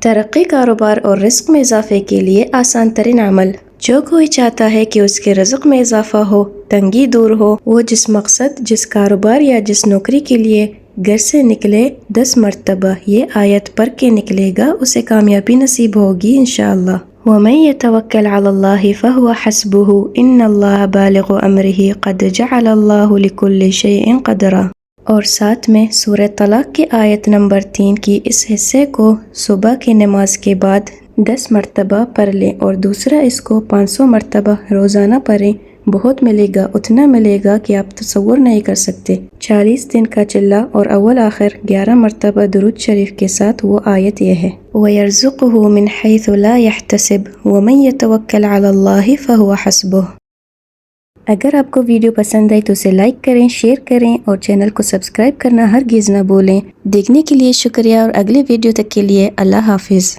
ترقی، کاروبار اور رزق میں اضافے کے لیے آسان ترین عمل۔ جو کوئی چاہتا ہے کہ اس کے رزق میں اضافہ ہو، تنگی دور ہو، وہ جس مقصد، جس کاروبار یا جس نوکری کے لیے گھر سے نکلے 10 مرتبہ یہ آیت پڑھ کے نکلے گا، اسے کامیابی نصیب ہوگی انشاءاللہ۔ وَمَن يَتَوَكَّلْ عَلَى اللَّهِ فَهُوَ حَسْبُهُ إِنَّ اللَّهَ بَالِغُ أَمْرِهِ قَدْ جَعَلَ اللَّهُ لِكُلِّ شَيْءٍ قَدْرًا۔ اور ساتھ میں سورہ طلاق کی آیت نمبر 3 کی اس حصے کو صبح کی نماز کے بعد 10 مرتبہ پڑھ لیں اور دوسرا اس کو 500 مرتبہ روزانہ پڑھیں۔ بہت ملے گا، اتنا ملے گا کہ آپ تصور نہیں کر سکتے۔ 40 دن کا چلہ اور اول آخر 11 مرتبہ درود شریف کے ساتھ وہ آیت یہ ہے، وَيَرْزُقُهُ مِنْ حَيْثُ لَا يَحْتَسِبُ وَمَن يَتَوَكَّلْ عَلَى اللَّهِ فَهُوَ حَسْبُهُ۔ اگر آپ کو ویڈیو پسند آئی تو اسے لائک کریں، شیئر کریں اور چینل کو سبسکرائب کرنا ہرگز نہ بھولیں۔ دیکھنے کے لیے شکریہ اور اگلے ویڈیو تک کے لیے اللہ حافظ۔